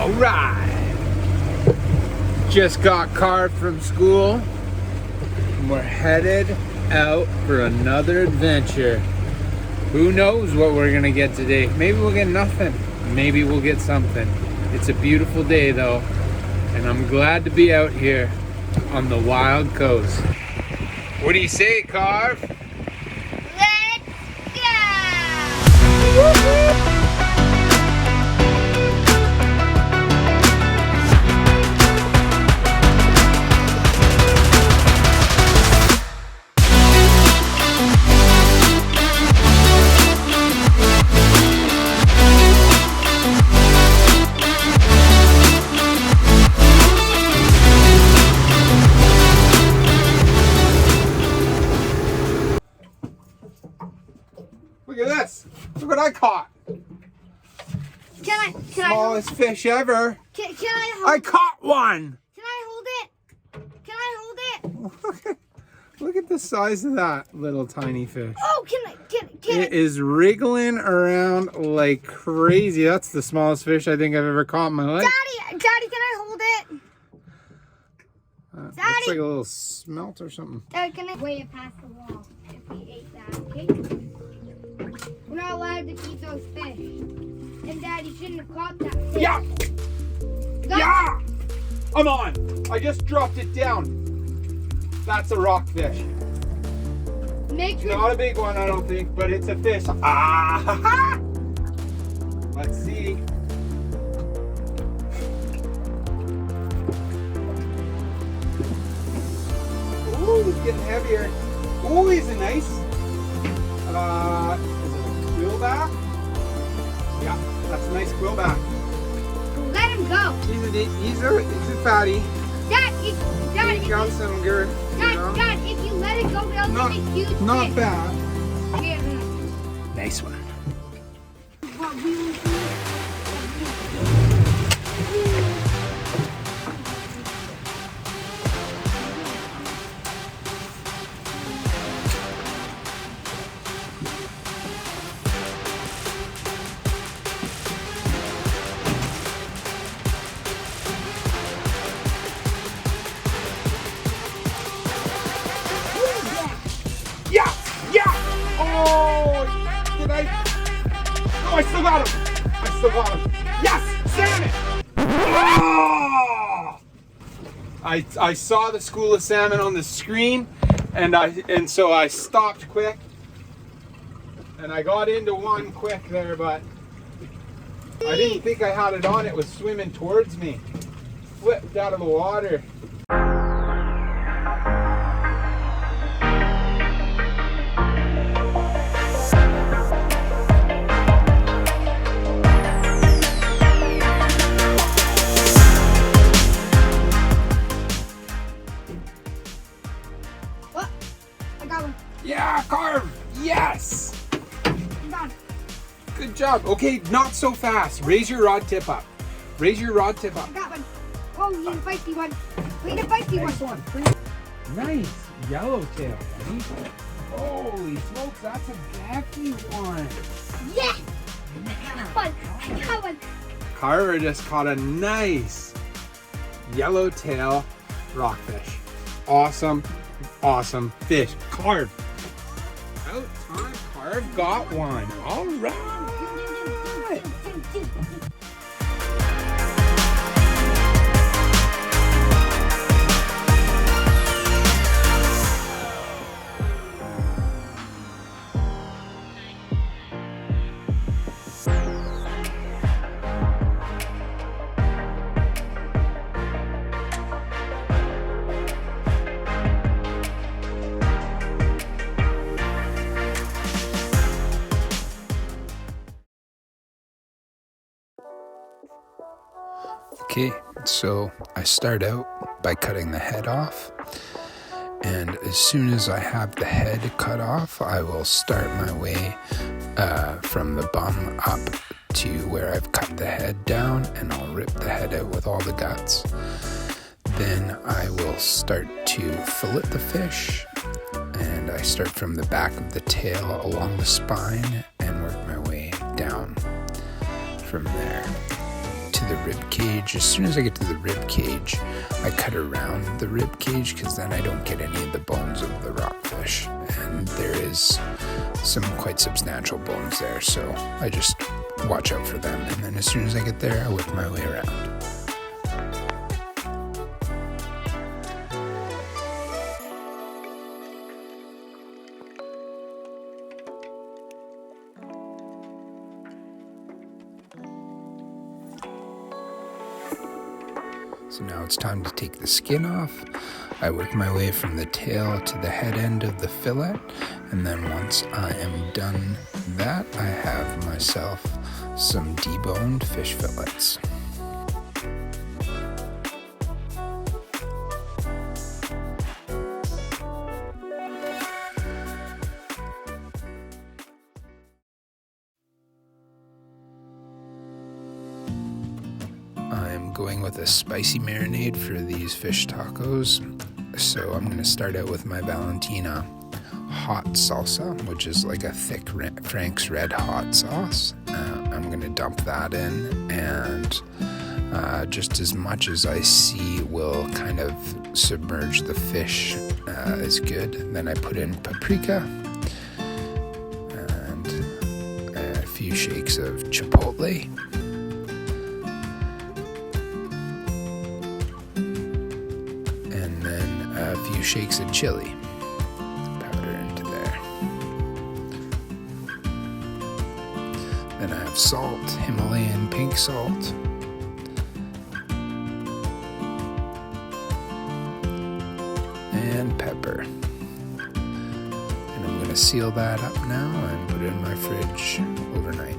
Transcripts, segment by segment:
All right. Just got carved from school. And we're headed out for another adventure. Who knows what we're gonna get today? Maybe we'll get nothing. Maybe we'll get something. It's a beautiful day though, and I'm glad to be out here on the wild coast. What do you say, Carv? Let's go! Woo-hoo! Look at this. Look what I caught. Smallest fish ever. Can I hold I caught one. Can I hold it? Can I hold it? Look at the size of that little tiny fish. Oh, can It is wriggling around like crazy. That's the smallest fish I think I've ever caught in my life. Daddy, can I hold it? Looks Daddy. like a little smelt or something. Dad, can I weigh it past the wall if we ate that, okay? We're not allowed to eat those fish. And Dad, you shouldn't have caught that fish. Yeah! Yeah! I'm on. I just dropped it down. That's a rockfish. Not a big one, I don't think, but it's a fish. Ah! Let's see. Ooh, he's getting heavier. Ooh, he's a nice. Is it a quillback? Yeah, that's a nice quillback. Let him go. He's a fatty. Dad, He's got some good. Dad, if you let it go, it'll be a huge fish. Not bad. Yeah. Nice one. What we will do. Yeah! Yeah! Oh! Did I? Oh, I still got him! I still got him. Yes! Salmon! Oh! I saw the school of salmon on the screen, and so I stopped quick, and I got into one quick there, but I didn't think I had it on. It was swimming towards me. Flipped out of the water. Yeah, carve! Yes! Good job. Okay, not so fast. Raise your rod tip up. Raise your rod tip up. I got one. Oh, you need a feisty one. We need a feisty one. Nice yellowtail, buddy. Holy smokes, that's a hefty one. Yes! I got one. Carver just caught a nice yellowtail rockfish. Awesome, awesome fish. Carve. About time Carve got one. All right. Okay, so I start out by cutting the head off, and as soon as I have the head cut off, I will start my way from the bum up to where I've cut the head down, and I'll rip the head out with all the guts. Then I will start to fillet the fish, and I start from the back of the tail along the spine and work my way down from there to the rib cage. As soon as I get to the rib cage, I cut around the rib cage because then I don't get any of the bones of the rockfish. And there is some quite substantial bones there, so I just watch out for them. And then as soon as I get there, I work my way around. So now it's time to take the skin off. I work my way from the tail to the head end of the fillet, and then once I am done that, I have myself some deboned fish fillets. I'm going with a spicy marinade for these fish tacos. So I'm going to start out with my Valentina hot salsa, which is like a thick Frank's Red Hot sauce. I'm going to dump that in, and just as much as I see will kind of submerge the fish is good. Then I put in paprika and a few shakes of chipotle. A few shakes of chili powder into there. Then I have salt, Himalayan pink salt. And pepper. And I'm going to seal that up now and put it in my fridge overnight.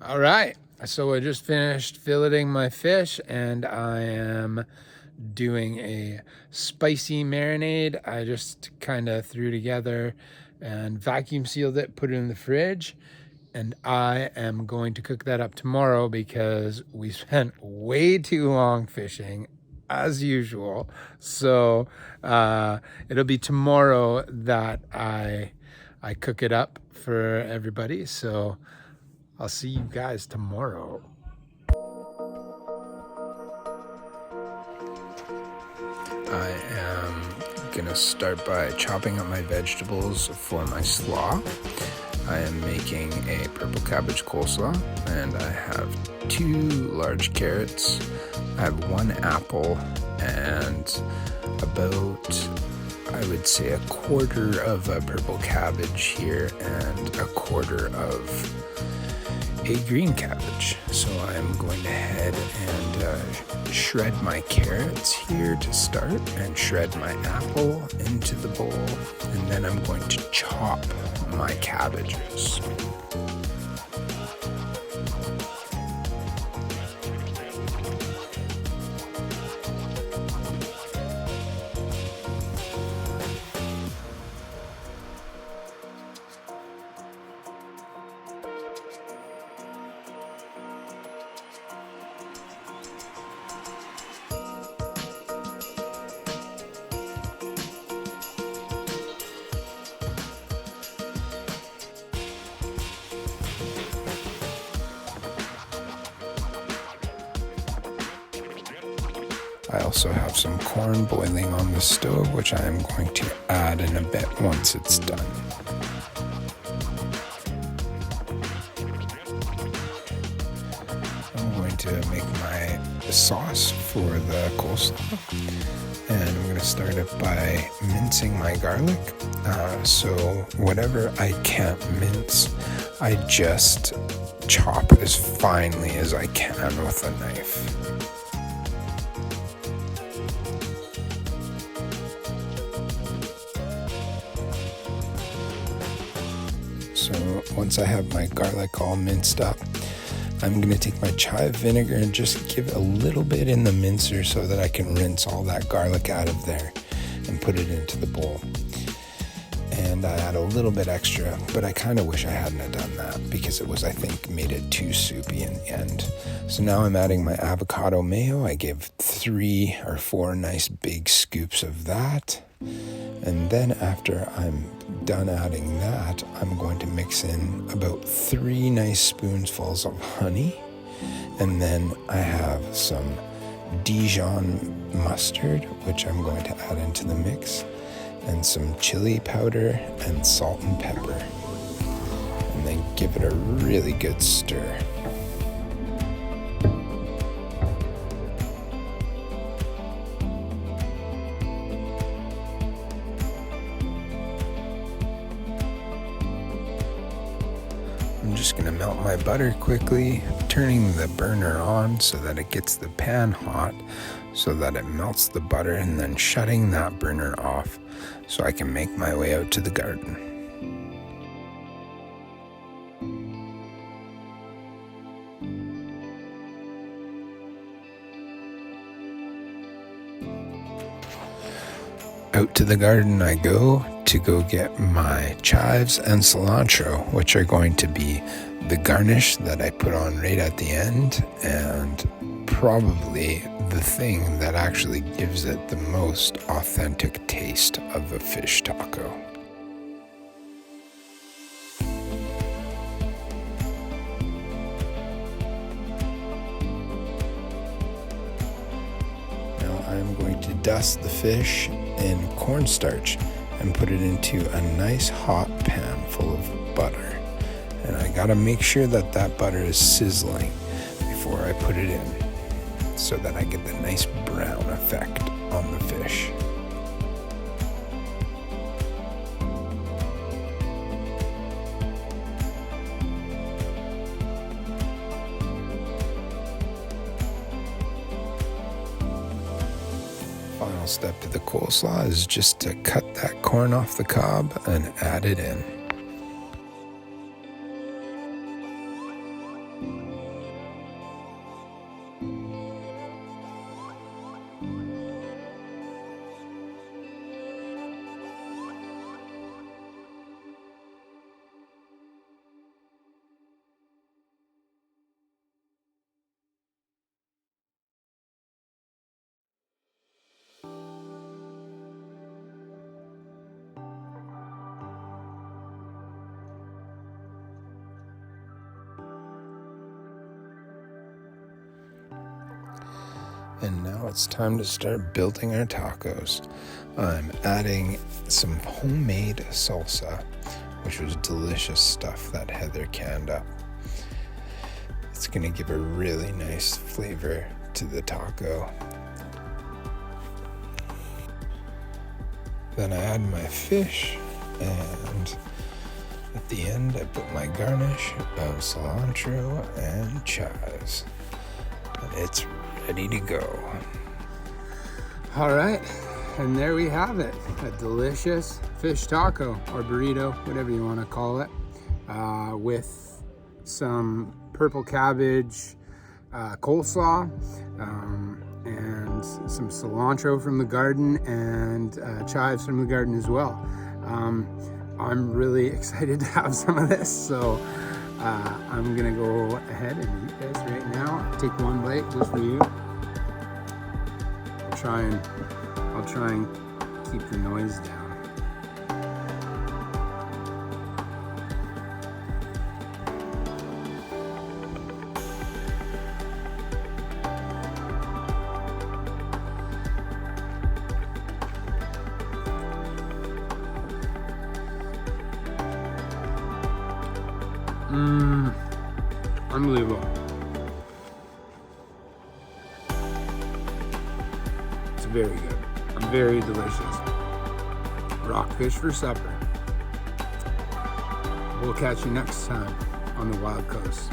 All right, so I just finished filleting my fish, and I am doing a spicy marinade. I just kind of threw together and vacuum sealed it, put it in the fridge, and I am going to cook that up tomorrow because we spent way too long fishing as usual. So it'll be tomorrow that I cook it up for everybody. So I'll see you guys tomorrow. I am gonna start by chopping up my vegetables for my slaw. I am making a purple cabbage coleslaw, and I have 2 large carrots. I have 1 apple and about, I would say, 1/4 of a purple cabbage here and 1/4 of a green cabbage. So I'm going to head and shred my carrots here to start, and shred my apple into the bowl, and then I'm going to chop my cabbages. I also have some corn boiling on the stove, which I am going to add in a bit once it's done. to make my sauce for the coleslaw. And I'm going to start it by mincing my garlic. So whatever I can't mince, I just chop as finely as I can with a knife. So once I have my garlic all minced up, I'm going to take my chive vinegar and just give a little bit in the mincer so that I can rinse all that garlic out of there and put it into the bowl. And I add a little bit extra, but I kind of wish I hadn't have done that because it was, I think, made it too soupy in the end. So now I'm adding my avocado mayo. I give 3 or 4 nice big scoops of that. And then after I'm done adding that, I'm going to mix in about 3 nice spoonfuls of honey. And then I have some Dijon mustard, which I'm going to add into the mix, and some chili powder and salt and pepper. And then give it a really good stir. I'm just going to melt my butter quickly, turning the burner on so that it gets the pan hot, so that it melts the butter, and then shutting that burner off so I can make my way out to the garden. Out to the garden I go to go get my chives and cilantro, which are going to be the garnish that I put on right at the end, and probably the thing that actually gives it the most authentic taste of a fish taco. Now I'm going to dust the fish in cornstarch and put it into a nice hot pan full of butter. And I gotta make sure that that butter is sizzling before I put it in, so that I get the nice brown effect on the fish. Final step to the coleslaw is just to cut that corn off the cob and add it in. And now it's time to start building our tacos. I'm adding some homemade salsa, which was delicious stuff that Heather canned up. It's going to give a really nice flavor to the taco. Then I add my fish, and at the end I put my garnish of cilantro and chives. And it's ready to go. All right, and there we have it. A delicious fish taco or burrito, whatever you want to call it, with some purple cabbage coleslaw, and some cilantro from the garden, and chives from the garden as well. I'm really excited to have some of this, so I'm gonna go ahead and eat this right now. Take one bite just for you. I'll try and keep the noise down. Unbelievable. very good. Very delicious. Rockfish for supper. We'll catch you next time on the Wild Coast.